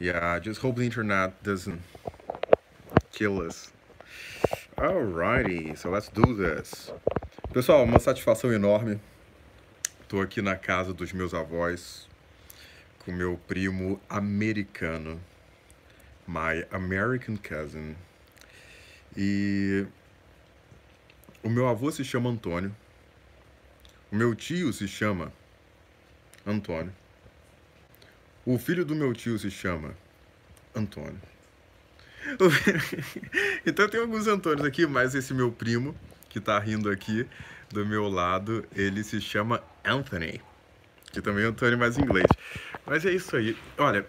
Yeah, just hope the internet doesn't kill us. Alrighty, so let's do this. Pessoal, uma satisfação enorme. Tô aqui na casa dos meus avós com meu primo americano, my American cousin. E o meu avô se chama Antônio. O meu tio se chama Antônio. O filho do meu tio se chama Antônio. Então tem alguns Antônios aqui, mas esse meu primo, que tá rindo aqui do meu lado, ele se chama Anthony. Que também é Antônio, mas em inglês. Mas é isso aí. Olha,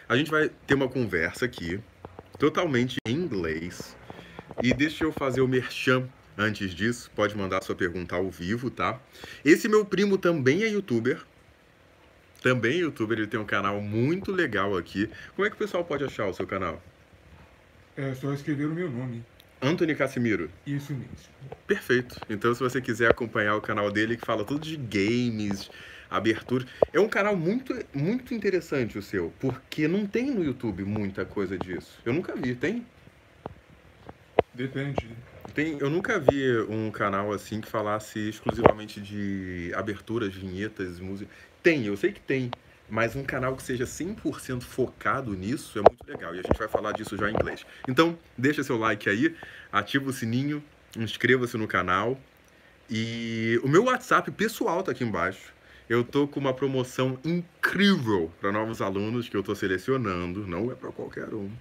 a gente vai ter uma conversa aqui, totalmente em inglês. E deixa eu fazer o merchan antes disso. Pode mandar sua pergunta ao vivo, tá? Esse meu primo também é youtuber. Também é youtuber, ele tem um canal muito legal aqui. Como é que o pessoal pode achar o seu canal? É só escrever o meu nome. Anthony Casimiro. Isso mesmo. Perfeito. Então, se você quiser acompanhar o canal dele, que fala tudo de games, abertura. É um canal muito interessante o seu, porque não tem no YouTube muita coisa disso. Eu nunca vi, tem? Depende. Eu nunca vi um canal assim que falasse exclusivamente de aberturas, vinhetas, música. Tem, eu sei que tem, mas um canal que seja 100% focado nisso é muito legal. E a gente vai falar disso já em inglês. Então, deixa seu like aí, ativa o sininho, inscreva-se no canal. E o meu WhatsApp pessoal tá aqui embaixo. Eu tô com uma promoção incrível para novos alunos que eu tô selecionando, não é para qualquer um.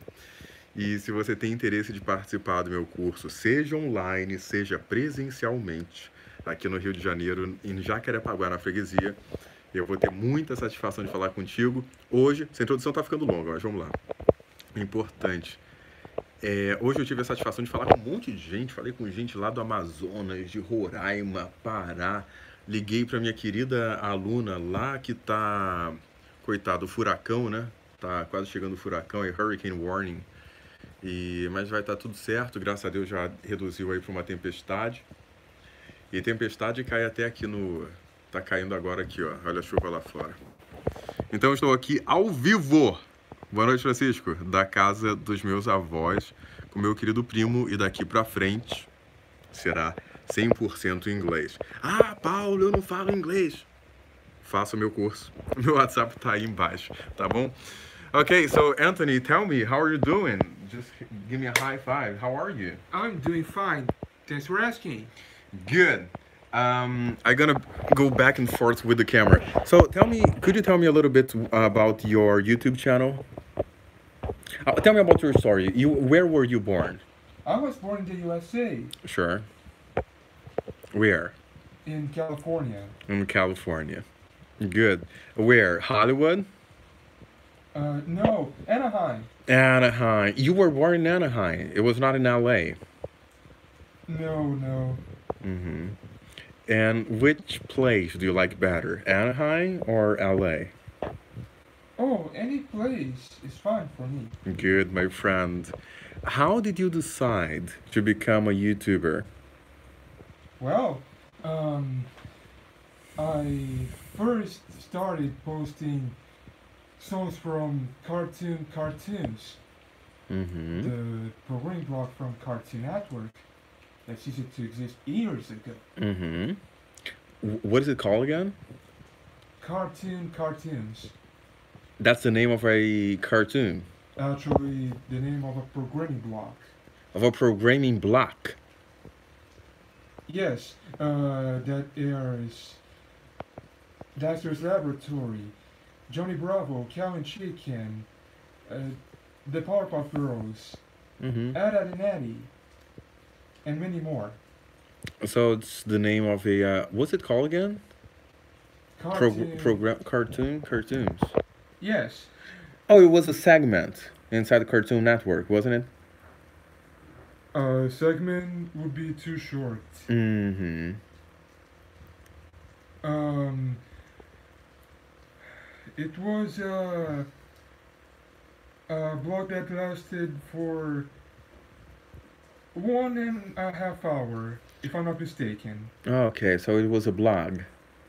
E se você tem interesse de participar do meu curso, seja online, seja presencialmente, aqui no Rio de Janeiro, em Jacarepaguá, na freguesia, eu vou ter muita satisfação de falar contigo. Hoje, essa introdução tá ficando longa, mas vamos lá. Importante. Hoje eu tive a satisfação de falar com um monte de gente, falei com gente lá do Amazonas, de Roraima, Pará. Liguei para minha querida aluna lá que tá, coitado, o furacão, né? Tá quase chegando o furacão, é Hurricane Warning. Mas vai estar tudo certo, graças a Deus já reduziu aí para uma tempestade. E tempestade cai até aqui no... Tá caindo agora aqui, ó. Olha a chuva lá fora. Então eu estou aqui ao vivo. Boa noite, Francisco. Da casa dos meus avós, com meu querido primo. E daqui pra frente será 100% inglês. Ah, Paulo, eu não falo inglês. Faça o meu curso. O meu WhatsApp tá aí embaixo, tá bom? Okay, so Anthony, tell me, how are you doing? Just give me a high five. How are you? I'm doing fine. Thanks for asking. Good. I'm gonna go back and forth with the camera. So could you tell me a little bit about your YouTube channel? Tell me about your story. Where were you born? I was born in the USA. Sure. Where? In California. In California. Good. Where? Hollywood? No, Anaheim. Anaheim. You were born in Anaheim. It was not in LA. No. Mm-hmm. And which place do you like better, Anaheim or LA? Oh, any place is fine for me. Good, my friend. How did you decide to become a YouTuber? Well, I first started posting songs from cartoons. Mm-hmm. The programming block from Cartoon Network that ceased to exist years ago. Mm-hmm. What is it called again? Cartoons. That's the name of a cartoon. Actually, the name of a programming block. Of a programming block. Yes, that airs Dexter's Laboratory, Johnny Bravo, Cow and Chicken, the Powerpuff Girls, Mm-hmm. Ada and Eddie, and many more. So it's the name of a what's it called again? Cartoons. Yes. Oh, it was a segment inside the Cartoon Network, wasn't it? Segment would be too short. Mm-hmm. It was a blog that lasted for 1.5 hours, if I'm not mistaken. Okay, so it was a blog.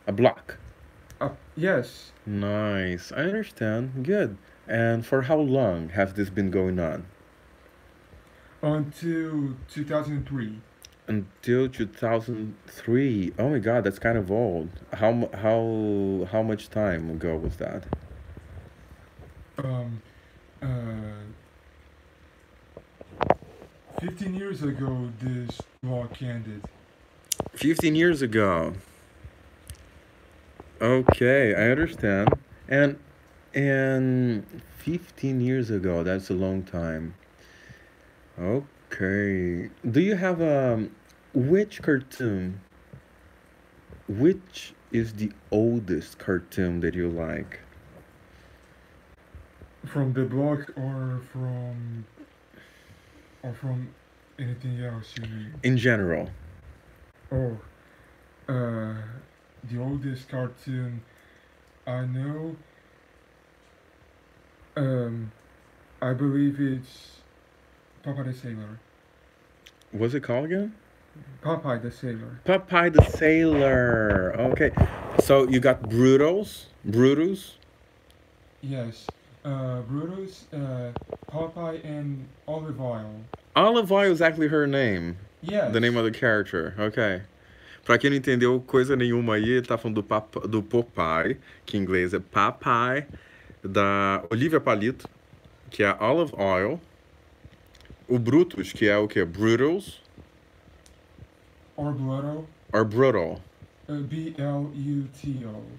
A block. Yes, Nice. I understand. Good. And for how long has this been going on? until 2003. Until 2003. Oh my God, that's kind of old. How much time ago was that? Um, uh, 15 years ago, this blog ended. 15 years ago. Okay, I understand. And and 15 years ago, that's a long time. Okay. Do you have which cartoon? Which is the oldest cartoon that you like? From the blog or from anything else you mean? In general. Oh, uh, the oldest cartoon I know, um, I believe it's Popeye the Sailor. What's it called again? Popeye the Sailor. Popeye the Sailor. Okay. So you got Brutus. Yes. Brutus, Popeye, and Olive Oil. Olive Oil is actually her name. Yes. The name of the character. Okay. Pra quem não entendeu coisa nenhuma aí, ele tá falando do Popeye, que em inglês é Popeye, da Olivia Palito, que é Olive Oil. O Brutus, que é o quê? Brutus. Or Blotto. Or Brutal. Bluto.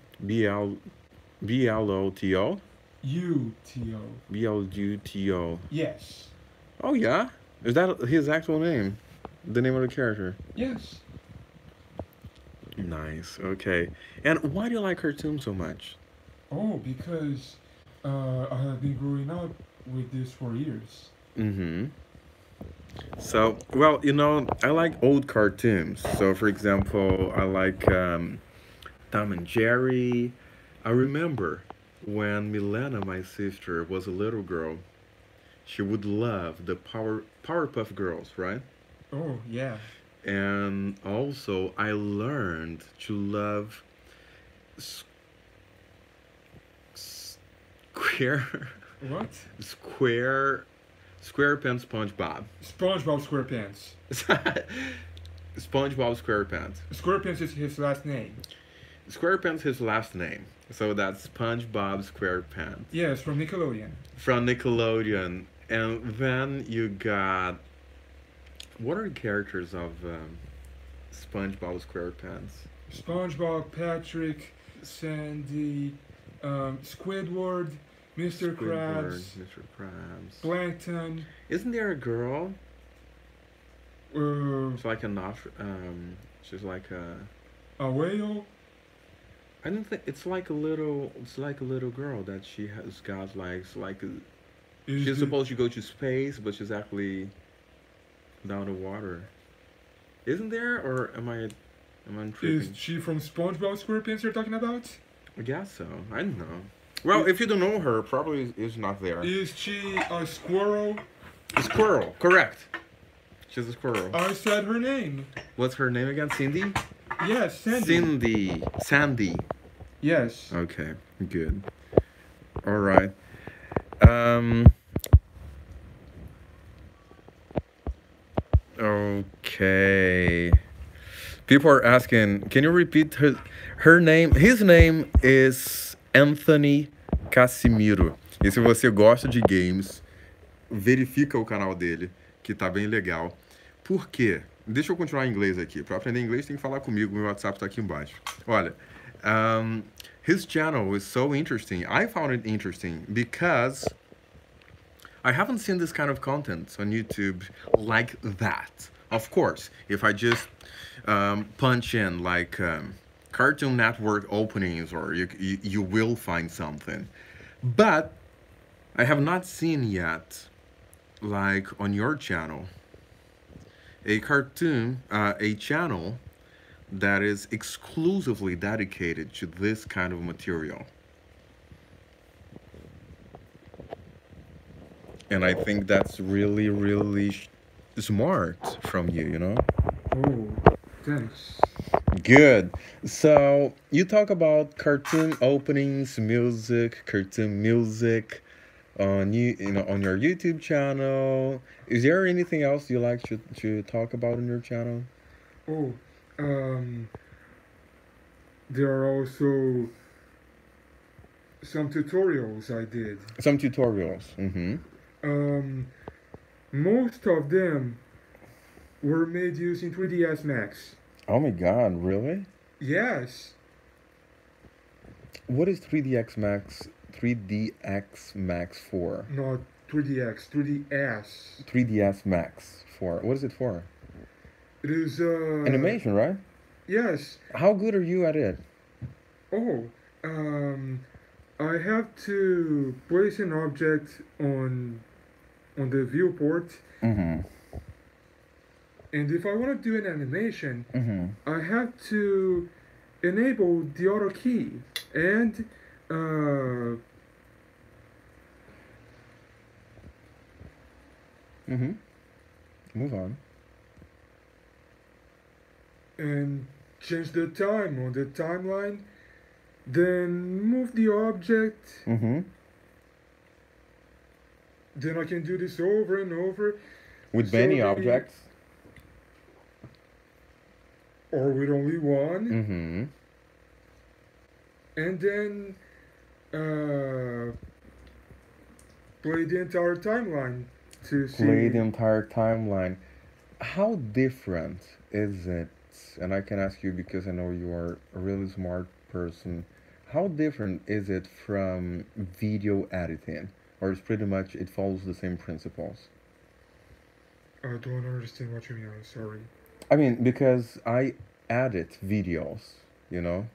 B-L-O-T-O? Uto. B-L-U-T-O. Yes. Oh, yeah? Is that his actual name? The name of the character? Yes. Nice, okay. And why do you like cartoons so much? Oh, because I have been growing up with this for years. Mm-hmm. So, well, I like old cartoons. So, for example, I like Tom and Jerry. I remember when Milena, my sister, was a little girl, she would love the Powerpuff Girls, right? Oh, yeah. And also, I learned to love square, What? square SquarePants SpongeBob. SpongeBob SquarePants. SpongeBob SquarePants. SquarePants is his last name. SquarePants his last name. So that's SpongeBob SquarePants. Yes, from Nickelodeon. From Nickelodeon. And then you got... What are the characters of SpongeBob SquarePants? SpongeBob, Patrick, Sandy, Squidward, Mr. Krabs, Mr. Krabs. Plankton. Isn't there a girl? It's like she's like a whale. I don't think it's like a little girl that she has got she's supposed to go to space, but she's actually down the water. Isn't there, or am I tripping? Is she from SpongeBob SquarePants you're talking about? I guess so. I don't know. Well, if you don't know her, probably is not there. Is she a squirrel? A squirrel, correct. She's a squirrel. I said her name. What's her name again? Cindy? Yes, Sandy. Sandy. Yes. Okay, good. All right. Okay. People are asking, can you repeat her name? His name is Anthony Casimiro. E se você gosta de games, verifica o canal dele, que tá bem legal. Por quê? Deixa eu continuar em inglês aqui. Para aprender inglês tem que falar comigo, meu WhatsApp tá aqui embaixo. Olha, his channel is so interesting. I found it interesting because I haven't seen this kind of content on YouTube like that. Of course, if I just punch in like Cartoon Network openings, or you will find something. But I have not seen yet, like on your channel, a channel that is exclusively dedicated to this kind of material. And I think that's really, really smart from you, Oh, thanks. Good. So you talk about cartoon openings, cartoon music on on your YouTube channel. Is there anything else you like to talk about on your channel? Oh, um, there are also some tutorials I did. Some tutorials. Mm-hmm. Um, Most of them were made using 3ds Max. Oh my God, really? Yes, What is 3DX Max? 3DX Max for? not 3DX, 3DS. 3DS Max for? What is it for? It is, Animation, right? yes. How good are you at it? Oh, um, I have to place an object on the viewport, Mm-hmm. and if I want to do an animation, Mm-hmm. I have to enable the auto key and uh, Mm-hmm. Move on. and change the time on the timeline, then move the object, Mm-hmm. then I can do this over and over. With So many objects. or with only one, Mm-hmm. and then play the entire timeline to Play the see. entire timeline. How different is it? And I can ask you because I know you are a really smart person. How different is it from video editing? Or it's pretty much it follows the same principles? I don't understand what you mean. I'm sorry. I mean, because I edit videos, you know,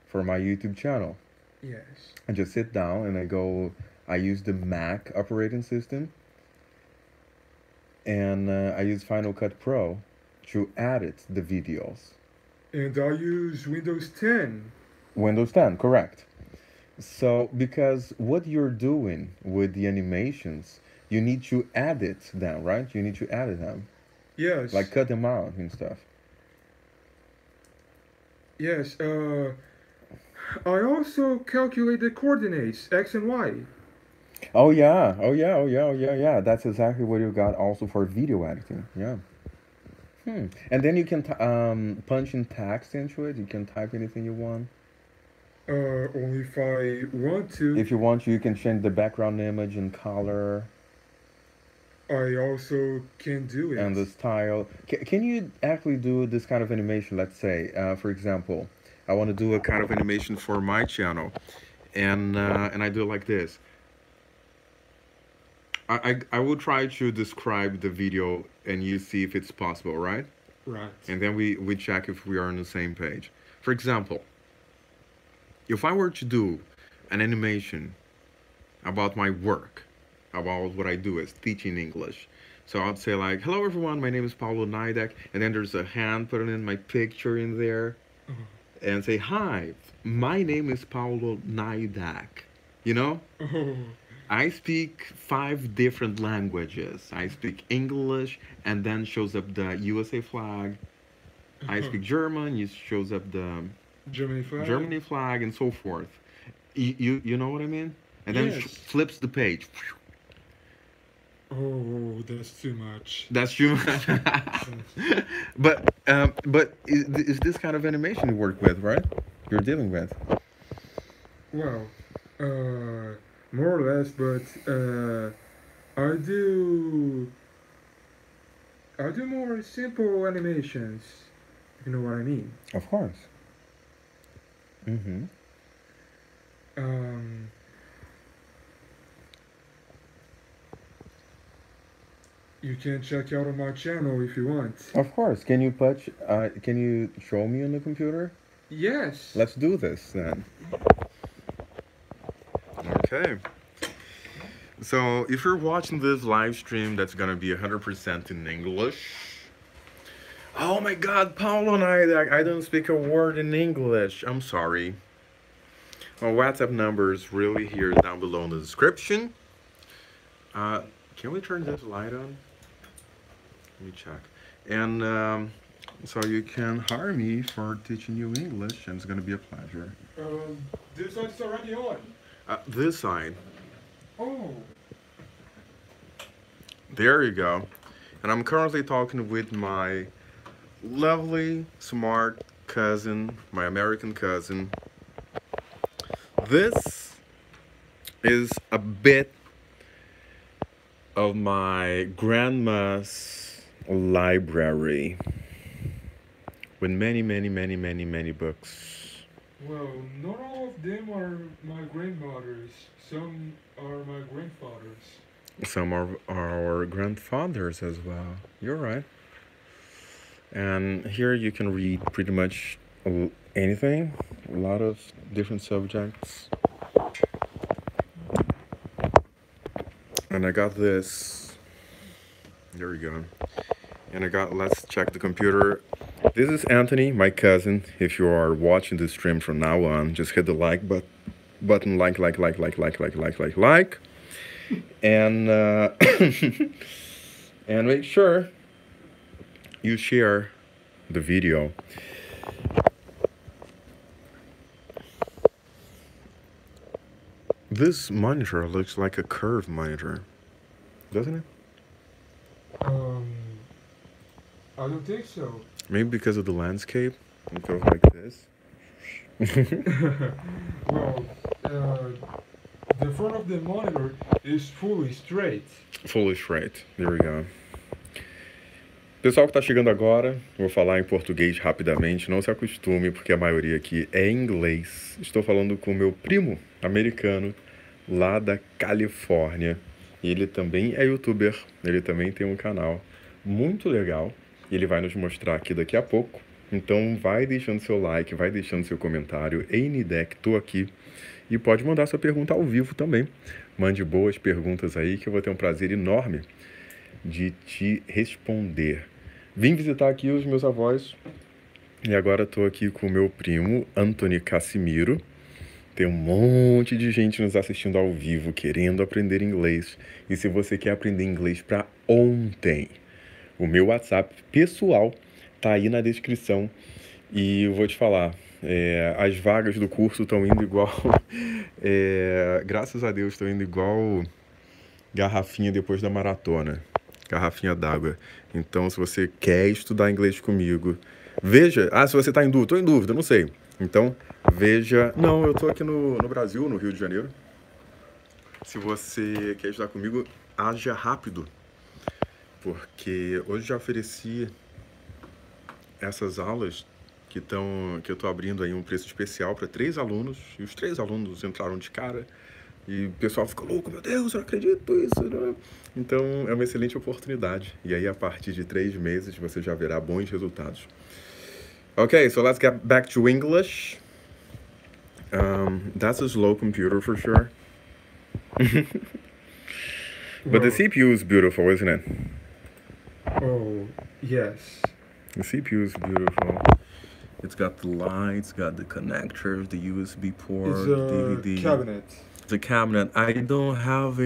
for my YouTube channel. Yes. I just sit down and I use the Mac operating system and I use Final Cut Pro to edit the videos. And I use Windows 10. Windows 10, correct. So, because what you're doing with the animations, you need to edit them, right? You need to edit them, Yes. like cut them out and stuff. Yes. I also calculate the coordinates X and Y. Oh yeah, oh yeah, oh yeah, oh yeah, yeah. That's exactly what you got also for video editing. Yeah. And then you can punch in text into it. You can type anything you want. Only if I want to. If you want, you can change the background image and color I also can do it. and the style. Can you actually do this kind of animation? Let's say, for example, I want to do a kind of animation for my channel, and I do it like this. I will try to describe the video and you see if it's possible, right? Right. And then we check if we are on the same page. For example, if I were to do an animation about my work, about what I do as teaching English. So I'd say like, hello everyone, my name is Paulo Nideck, and then there's a hand putting in my picture in there, and say, hi, my name is Paulo Nideck. You know? Oh. I speak 5 different languages. I speak English, and then shows up the USA flag. I speak German, it shows up the Germany flag, and so forth. You know what I mean? And then Yes. flips the page. Oh, that's too much. That's true. but is this kind of animation you work with, right? You're dealing with. Well, more or less, but I do more simple animations. If you know what I mean. Of course. Mm-hmm. Um, you can check out on my channel if you want. Of course. Can you touch? Can you show me on the computer? Yes. Let's do this then. Okay. So if you're watching this live stream, that's gonna be 100% in English. Oh my God, Paulo and I don't speak a word in English. I'm sorry. My WhatsApp number is really here down below in the description. Can we turn this light on? Let me check. And So you can hire me for teaching you English, and it's gonna be a pleasure. This one is already on. This side. Oh. There you go. And I'm currently talking with my lovely, smart cousin, my American cousin. This is a bit of my grandma's library with many, many, many, many, many books. Well, not all of them are my grandmothers. Some are my grandfathers. Some are our grandfathers as well. You're right. And here you can read pretty much anything, a lot of different subjects. And I got this. There we go. And I got, let's check the computer. This is Anthony, my cousin. If you are watching this stream from now on, just hit the like button, like. And and make sure you share the video. This monitor looks like a curved monitor, doesn't it? I don't think so. Maybe because of the landscape, it feels like this. Well, the front of the monitor is fully straight. Fully straight. There we go. Pessoal que está chegando agora, vou falar em português rapidamente, não se acostume, porque a maioria aqui é em inglês. Estou falando com o meu primo americano, lá da Califórnia. E ele também é youtuber, ele também tem um canal muito legal. E ele vai nos mostrar aqui daqui a pouco. Então vai deixando seu like, vai deixando seu comentário. Ei, Nideck, tô aqui. E pode mandar sua pergunta ao vivo também. Mande boas perguntas aí, que eu vou ter um prazer enorme de te responder. Vim visitar aqui os meus avós. E agora estou aqui com o meu primo, Anthony Casimiro. Tem um monte de gente nos assistindo ao vivo, querendo aprender inglês. E se você quer aprender inglês para ontem, o meu WhatsApp pessoal tá aí na descrição. E eu vou te falar, as vagas do curso estão indo igual... graças a Deus, estão indo igual garrafinha depois da maratona. Garrafinha d'água. Então, se você quer estudar inglês comigo, veja... se você tá em dúvida, tô em dúvida, não sei. Então, veja... Não, eu tô aqui no Brasil, no Rio de Janeiro. Se você quer estudar comigo, haja rápido. Porque hoje já ofereci essas aulas que eu tô abrindo aí um preço especial para 3 alunos. E os 3 alunos entraram de cara. E o pessoal ficou louco, meu Deus, eu não acredito nisso, né? Então, é uma excelente oportunidade. E aí, a partir de 3 meses, você já verá bons resultados. Okay, so let's get back to English. That's a slow computer for sure. But the CPU is beautiful, isn't it? Oh, yes. The CPU is beautiful. It's got the lights, got the connectors, the USB port, It's a DVD. cabinet. The cabinet. I don't have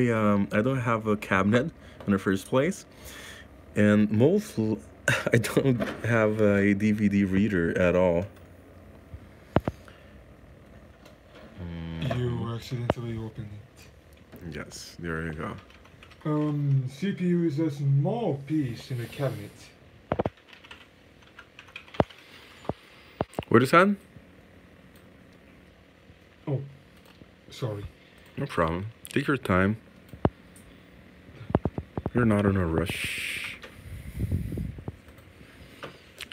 a cabinet in the first place, and I don't have a DVD reader at all. You accidentally opened it. Yes, there you go. CPU is a small piece in the cabinet. What is that? Oh, sorry. No problem. Take your time. You're not in a rush.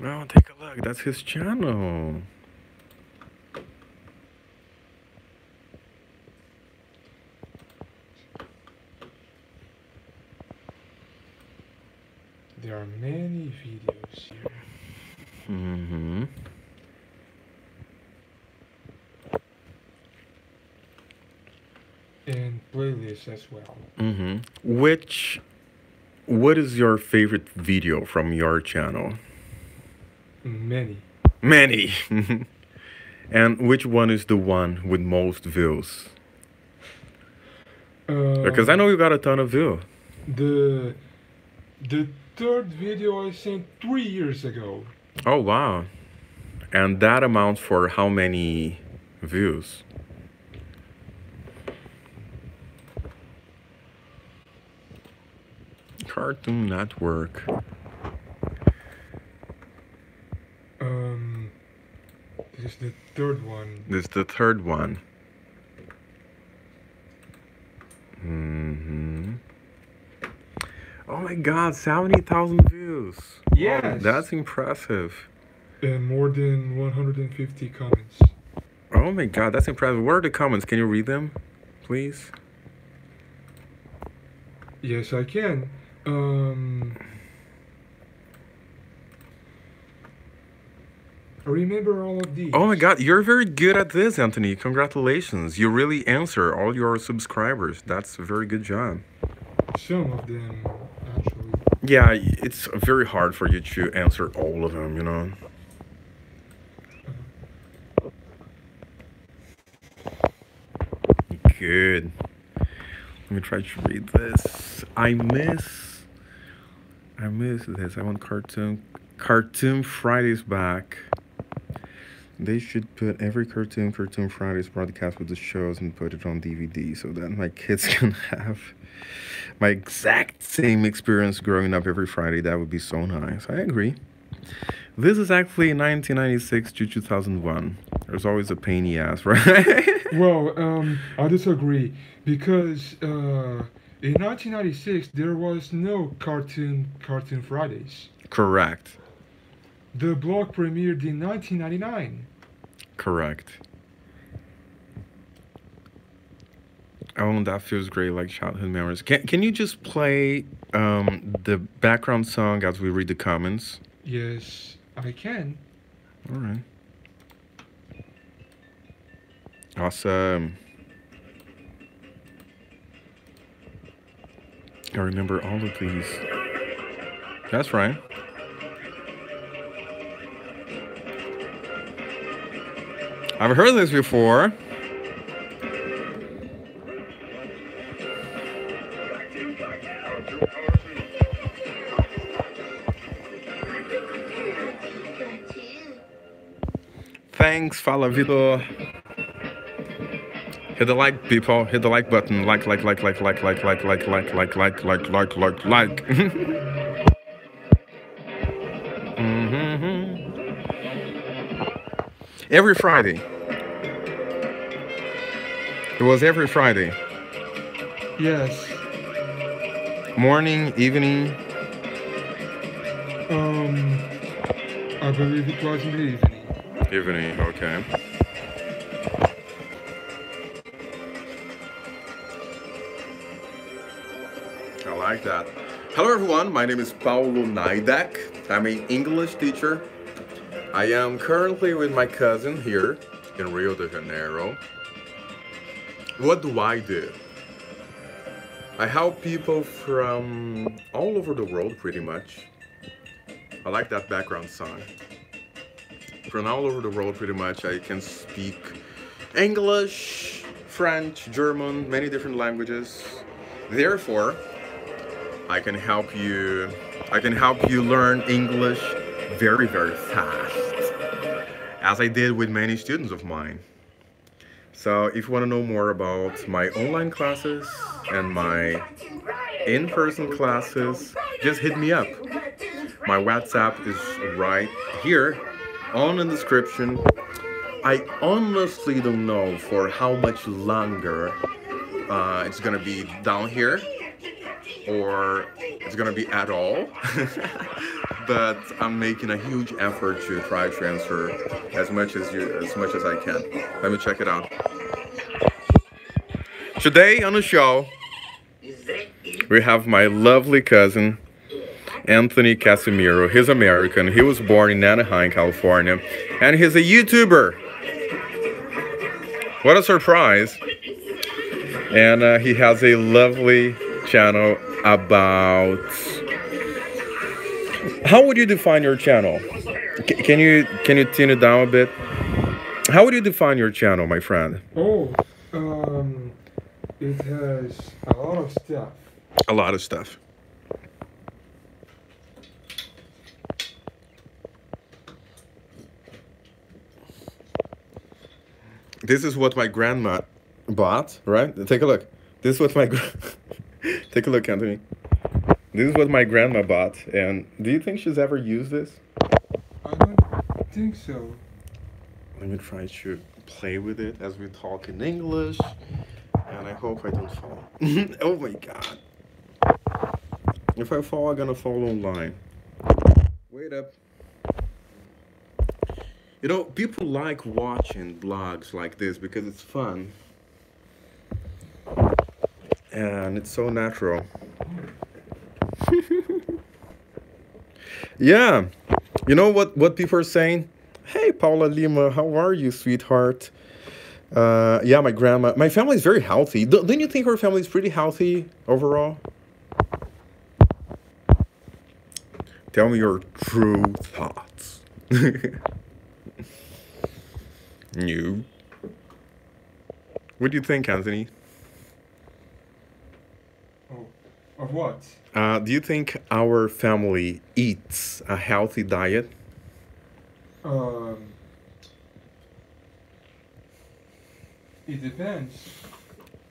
Oh, take a look. That's his channel. There are many videos here. Mm-hmm. And playlists as well. Mm-hmm. What is your favorite video from your channel? Many. Many. And which one is the one with most views? Because I know you got a ton of views. The third video I sent 3 years ago. Oh, wow. And that amounts for how many views? Cartoon Network. This is the third one. This is the third one. Mm-hmm. Oh my God, 70,000 views. Yes. Wow, that's impressive. And more than 150 comments. Oh my God, that's impressive. What are the comments? Can you read them, please? Yes, I can. I remember all of these. Oh my God, you're very good at this, Anthony. Congratulations. You really answer all your subscribers. That's a very good job. Some of them, actually. Yeah, it's very hard for you to answer all of them, you know? Good. Let me try to read this. I miss this. I want Cartoon Fridays back. They should put every Cartoon Fridays broadcast with the shows and put it on DVD so that my kids can have my exact same experience growing up every Friday. That would be so nice. I agree. This is actually 1996 to 2001. There's always a pain in the ass, right? Well, I disagree because in 1996 there was no Cartoon Fridays. Correct. The blog premiered in 1999. Correct. Oh, that feels great, like childhood memories. Can you just play the background song as we read the comments? Yes, I can. All right. Awesome. I remember all of these. That's right. I've heard this before. Thanks, Fala Vitor. Hit the like, people. Hit the like button. Like. Every Friday. It was every Friday. Yes. Morning, evening. I believe it was in the evening. Evening, okay. I like that. Hello everyone, my name is Paulo Nideck. I'm an English teacher. I am currently with my cousin here in Rio de Janeiro. What do? I help people from all over the world pretty much. I like that background song. From all over the world pretty much. I can speak English, French, German, many different languages. Therefore, I can help you learn English very, very fast, as I did with many students of mine. So if you want to know more about my online classes and my in-person classes, just hit me up. My WhatsApp is right here on the description. I honestly don't know for how much longer it's gonna be down here, or it's gonna be at all. But I'm making a huge effort to try to answer as much as I can. Let me check it out. Today on the show, we have my lovely cousin, Anthony Casimiro. He's American. He was born in Anaheim, California, and he's a YouTuber. What a surprise. And he has a lovely channel about... How would you define your channel? Can you tune it down a bit? How would you define your channel, my friend? Oh, it has a lot of stuff. A lot of stuff. This is what my grandma bought, right? Take a look. This is what my take a look, Anthony. This is what my grandma bought, and do you think she's ever used this? I don't think so. Let me try to play with it as we talk in English, and I hope I don't fall. Oh my god. If I fall, I'm gonna fall online. Wait up. You know, people like watching blogs like this because it's fun. And it's so natural. Yeah. You know what people are saying? Hey, Paula Lima, how are you, sweetheart? Yeah, my grandma. My family is very healthy. Don't you think her family is pretty healthy overall? Tell me your true thoughts. You. What do you think, Anthony? Oh, of what? Do you think our family eats a healthy diet? It depends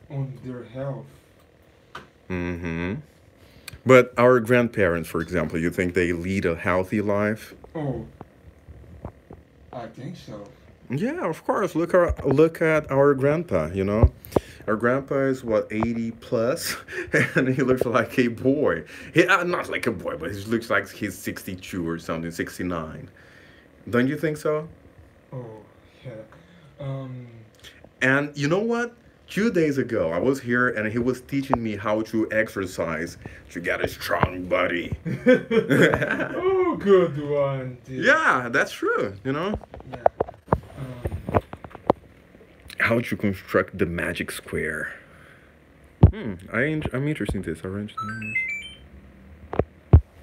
on their health. Mm-hmm. But our grandparents, for example, you think they lead a healthy life? Oh, I think so. Yeah, of course. Look at our grandpa, you know. Our grandpa is, what, 80 plus? And he looks like a boy. Not like a boy, but he looks like he's 62 or something, 69. Don't you think so? Oh, yeah. And you know what? 2 days ago, I was here and he was teaching me how to exercise to get a strong body. Oh, good one. Dude. Yeah, that's true, you know? Yeah. How to construct the magic square. I'm interested in this. Arrange the numbers.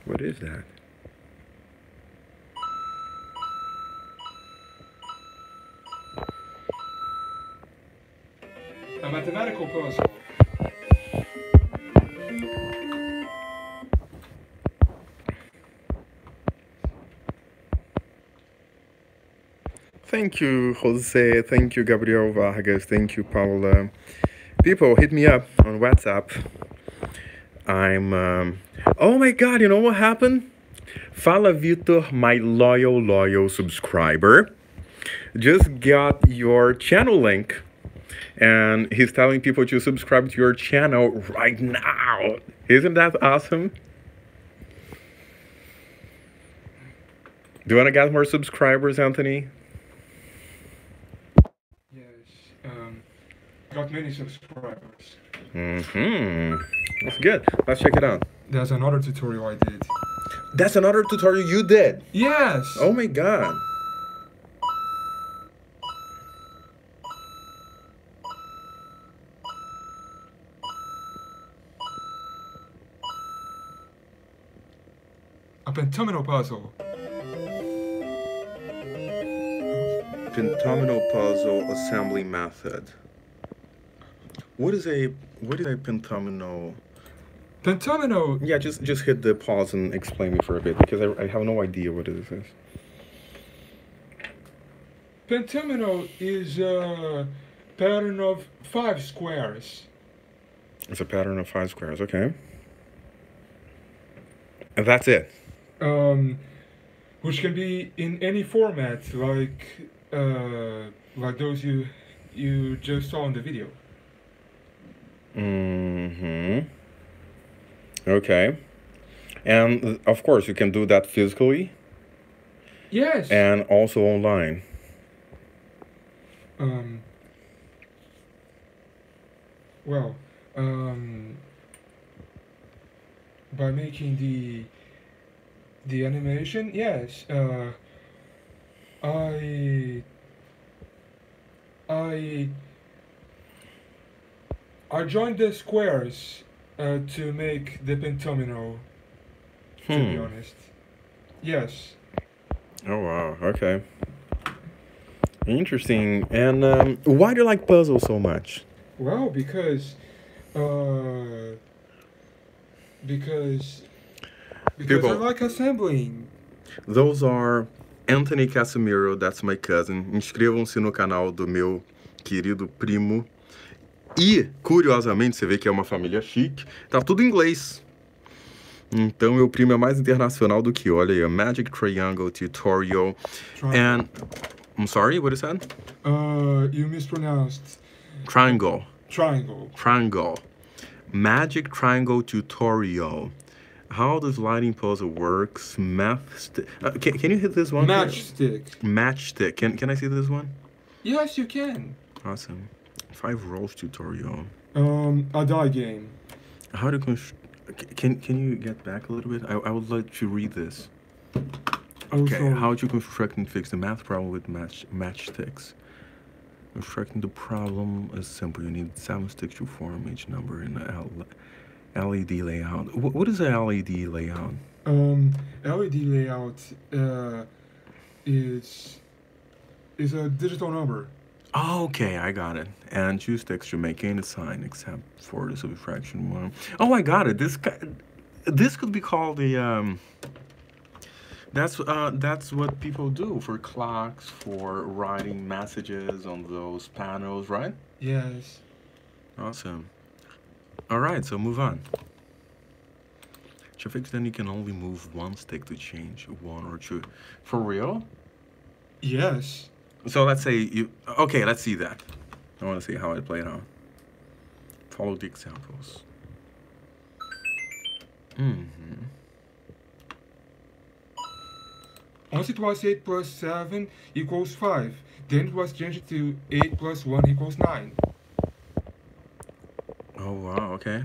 What is that? A mathematical puzzle. Thank you, Jose. Thank you, Gabriel Vargas. Thank you, Paula. People, hit me up on WhatsApp. Oh my God, you know what happened? Fala Vitor, my loyal subscriber, just got your channel link. And he's telling people to subscribe to your channel right now. Isn't that awesome? Do you want to get more subscribers, Anthony? Yes. Got many subscribers. That's good. Let's check it out. There's another tutorial I did. That's another tutorial you did? Yes! Oh my God. A Pentomino Puzzle. Pentomino Puzzle assembly method. What is a pentomino? Pentomino. Yeah, just hit the pause and explain me for a bit because I have no idea what this is. Pentomino is a pattern of 5 squares. It's a pattern of 5 squares, okay. And that's it. Which can be in any format, like those you just saw in the video. Okay. And of course, you can do that physically. Yes. And also online. Well, by making the animation, yes. I joined the squares to make the pentomino. To be honest, yes. Oh wow! Okay. Interesting. And why do you like puzzles so much? Well, because People, I like assembling. Those are Anthony Casimiro, that's my cousin. Inscrevam-se no canal do meu querido primo. E, curiosamente, você vê que é uma família chique, tá tudo em inglês. Então, meu primo é mais internacional do que, olha aí, a Magic Triangle Tutorial. And, I'm sorry, what is that? You mispronounced. Triangle. Triangle. Magic Triangle Tutorial. How does lighting puzzle works? Can you hit this one? Matchstick. Can I see this one? Yes, you can. Awesome. 5 roles tutorial. A die game. How to can you get back a little bit? I would like to read this. Okay. Sorry. How to construct and fix the math problem with matchsticks. Constructing the problem is simple. You need 7 sticks to form each number in a LED layout. What is a LED layout? LED layout is a digital number. Oh, okay, I got it. And choose text to make any sign except for the subtraction one. Oh, I got it. This could be called the that's what people do for clocks, for writing messages on those panels, right? Yes. Awesome. All right, so move on. To fix, then you can only move 1 stick to change 1 or 2. For real? Yes. So let's say okay, let's see that. I want to see how it played out. Follow the examples. Once it was 8 plus 7 equals 5. Then it was changed to 8 plus 1 equals 9. Oh, wow, okay.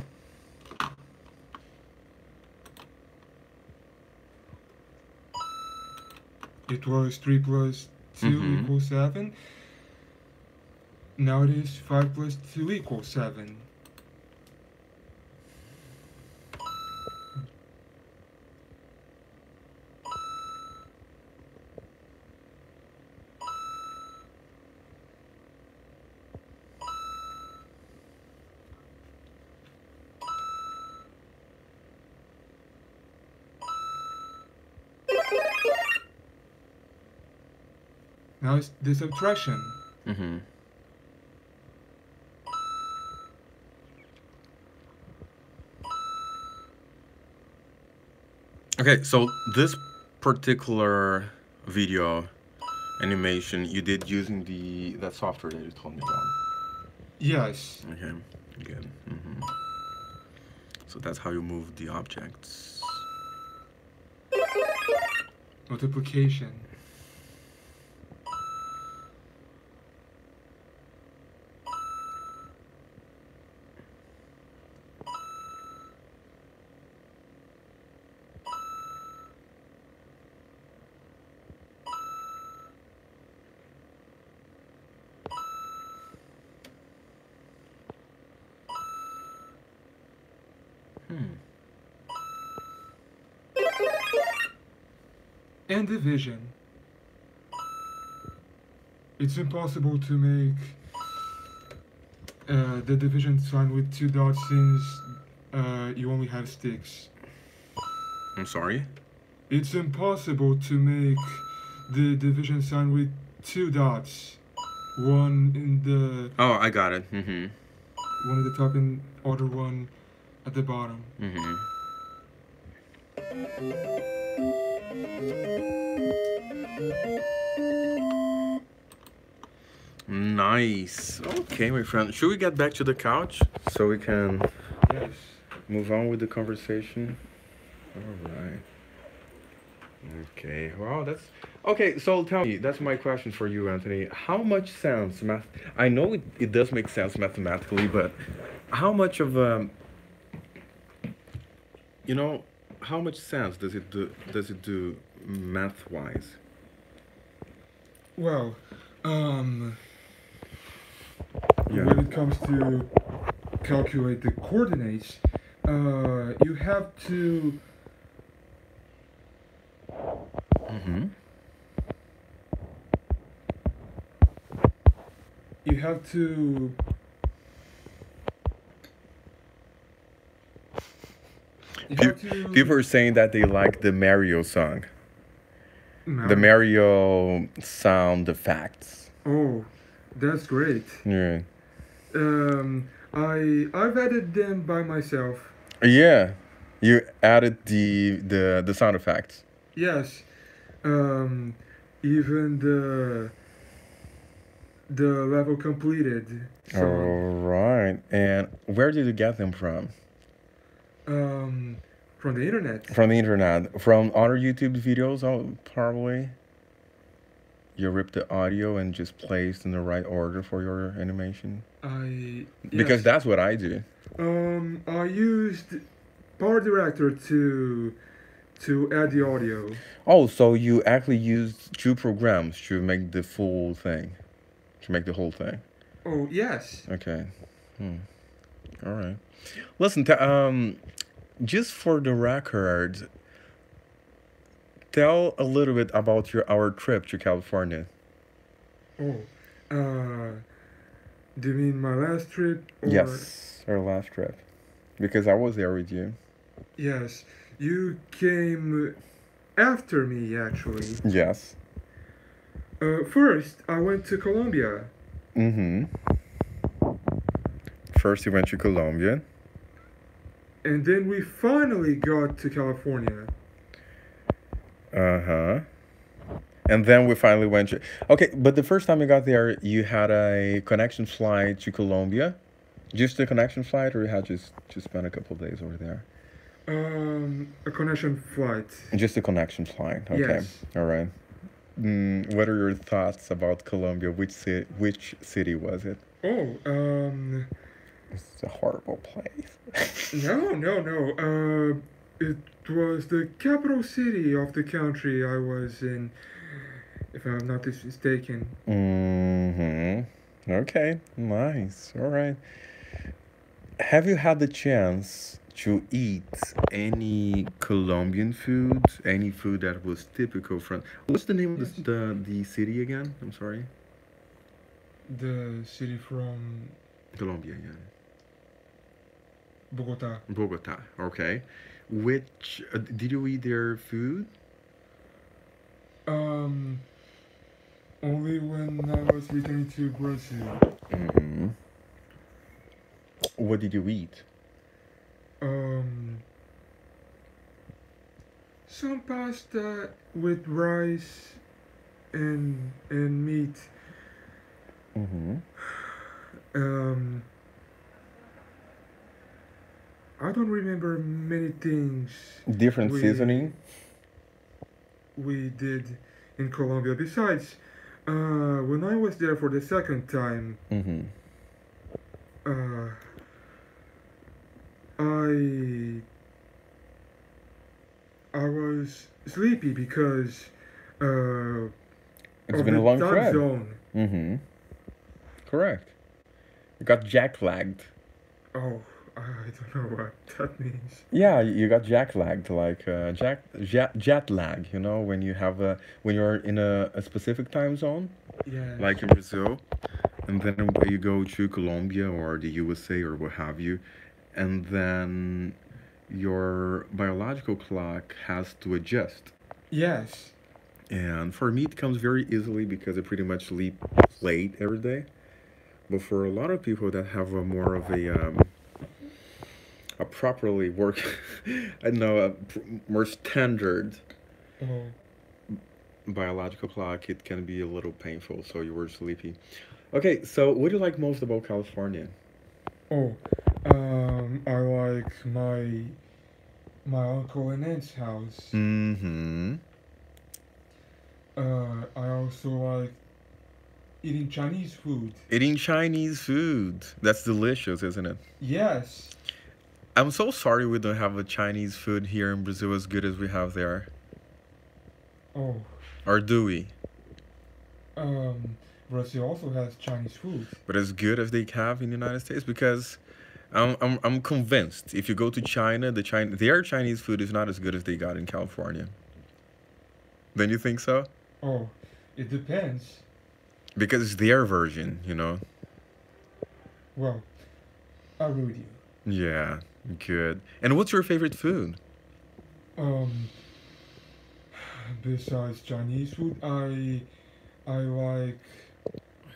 It was 3 plus 2 equals 7. Now it is 5 plus 2 equals 7. Now it's the subtraction. Okay, so this particular video animation you did using that software that you told me about. Yes. Okay, good. So that's how you move the objects. Multiplication. And division. It's impossible to make the division sign with 2 dots since you only have sticks. I'm sorry? It's impossible to make the division sign with 2 dots. One in the... Oh, I got it. One at the top and other one at the bottom. Nice. Okay, my friend. Should we get back to the couch so we can move on with the conversation? All right. Okay. Wow, that's... Okay, so tell me, that's my question for you, Anthony. How much sense I know it does make sense mathematically, but how much of how much sense does it do math-wise? Well, when it comes to calculate the coordinates, you have to you have to People are saying that they like the Mario song. The Mario sound effects. Oh, That's great. Yeah. I've added them by myself. Yeah. You added the sound effects. Yes. Um, Even the level completed All song. right. And where did you get them from? Um, from the internet. From the internet, from other YouTube videos, oh, probably. You ripped the audio and just placed in the right order for your animation. Because Yes. that's what I do. I used Power Director to add the audio. Oh, so you actually used two programs to make the full thing, to make the whole thing. Oh yes. Okay. All right. Listen, just for the record, tell a little bit about our trip to California. Oh, do you mean my last trip or? Yes, our last trip, because I was there with you. Yes, you came after me actually. Yes. First, I went to Colombia. Mm-hmm. First, you went to Colombia. And then we finally got to California. Uh-huh. And then we finally went to... Okay, but the first time you got there, you had a connection flight to Colombia? Just a connection flight, or you had just spent a couple of days over there? A connection flight. Just a connection flight. Okay. Yes. All right. What are your thoughts about Colombia? Which city was it? Oh, It's a horrible place. no. It was the capital city of the country I was in, if I'm not mistaken. Mm-hmm. Okay, nice. All right. Have you had the chance to eat any Colombian food? Any food that was typical from... What's the name of Yes. the city again? I'm sorry. The city from Colombia, yeah. Bogota. Bogota. Okay. Which did you eat their food? Only when I was returning to Brazil. Mm-hmm. What did you eat? Some pasta with rice and meat. Mm-hmm. I don't remember many things Different we seasoning. we did in Colombia. Besides, when I was there for the second time, Mm-hmm. uh, I was sleepy because It's of been the a long time trip. zone. Mm-hmm. Correct. You got jet-lagged. Oh, I don't know what that means. Yeah, you got jet-lagged, like jet lag. You know, when you have when you're in a specific time zone, Yes. like in Brazil, and then you go to Colombia or the USA or what have you, and then your biological clock has to adjust. Yes. And for me, it comes very easily because I pretty much sleep late every day. But for a lot of people that have a more of a properly work, I know, more standard Oh. biological clock, it can be a little painful. So you were sleepy. Okay, so what do you like most about California? Oh. I like my uncle and aunt's house. Mm-hmm. I also like eating Chinese food. Eating Chinese food. That's delicious, isn't it? Yes. I'm so sorry we don't have a Chinese food here in Brazil as good as we have there. Oh. Or do we? Brazil also has Chinese food. But as good as they have in the United States, because I'm convinced if you go to China, their Chinese food is not as good as they got in California. Don't you think so? Oh, it depends. Because it's their version, you know. Well, I agree with you. Yeah, good. And what's your favorite food? Besides Chinese food, I like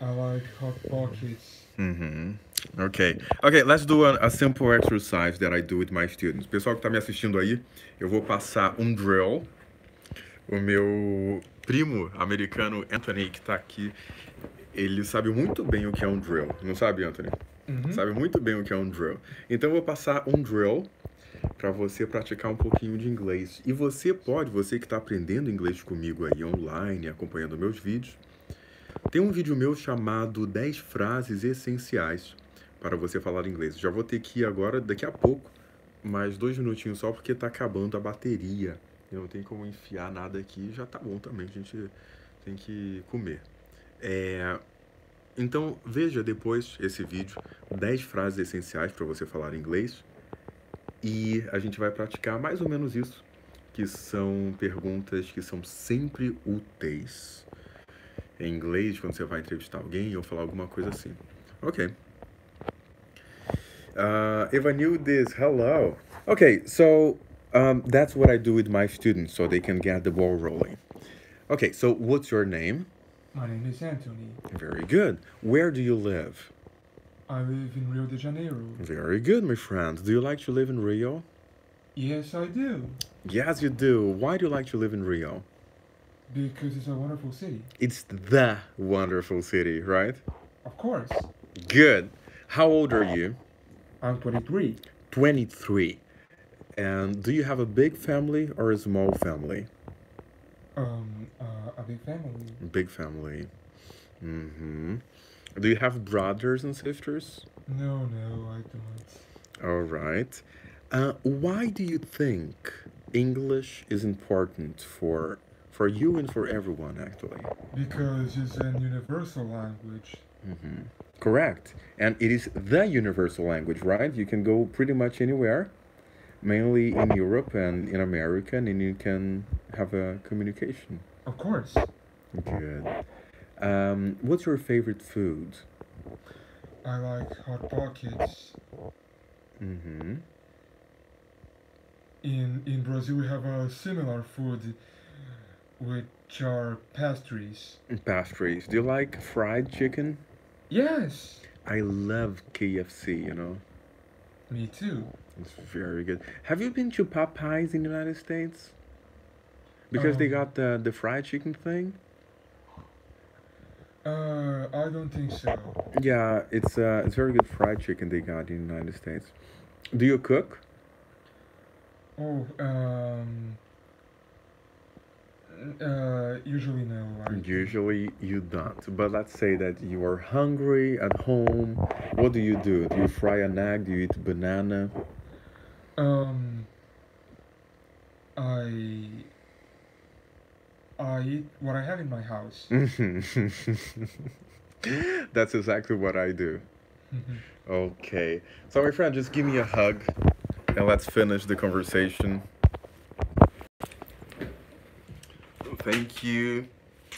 I like hot pockets. Okay. Okay, let's do a simple exercise that I do with my students. Pessoal que tá me assistindo aí, eu vou passar um drill. O meu primo americano, Anthony, que tá aqui, ele sabe muito bem o que é um drill. Não sabe, Anthony? Sabe muito bem o que é um drill. Então eu vou passar um drill para você praticar um pouquinho de inglês. E você que está aprendendo inglês comigo aí online, acompanhando meus vídeos, tem um vídeo meu chamado 10 frases essenciais para você falar inglês. Já vou ter que ir agora, daqui a pouco, mais 2 minutinhos só, porque tá acabando a bateria. Eu não tenho como enfiar nada aqui, já tá bom também, a gente tem que comer. Então, veja depois esse vídeo, 10 frases essenciais para você falar inglês. E a gente vai praticar mais ou menos isso, que são perguntas que são sempre úteis. Em inglês, quando você vai entrevistar alguém ou falar alguma coisa assim. Ok. Evanildes, hello. Okay, so that's what I do with my students, so they can get the ball rolling. Okay, so what's your name? My name is Anthony. Very good. Where do you live? I live in Rio de Janeiro. Very good, my friend. Do you like to live in Rio? Yes, I do. Yes, you do. Why do you like to live in Rio? Because it's a wonderful city. It's the wonderful city, right? Of course. Good. How old are you? I'm 23. 23. And do you have a big family or a small family? A big family. Big family. Do you have brothers and sisters? No, I don't. All right. Why do you think English is important for you and for everyone, actually? Because it's a universal language. Correct. And it is the universal language, right? You can go pretty much anywhere, mainly in Europe and in America, and you can have a communication. Of course. Good. What's your favorite food? I like hot pockets. In Brazil, we have a similar food, which are pastries. Pastries. Do you like fried chicken? Yes. I love KFC, you know. Me too. It's very good. Have you been to Popeyes in the United States? Because they got the fried chicken thing? I don't think so. Yeah, it's very good fried chicken they got in the United States. Do you cook? Oh, usually no. Usually you don't. But let's say that you are hungry at home. What do? Do you fry an egg? Do you eat banana? I eat what I have in my house. That's exactly what I do. Okay. So my friend, just give me a hug and let's finish the conversation. Thank you.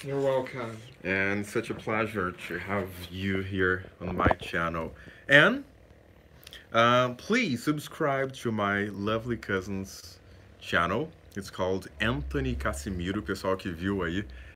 You're welcome. And such a pleasure to have you here on my channel. And please subscribe to my lovely cousin's channel. It's called Anthony Casimiro. O pessoal que viu aí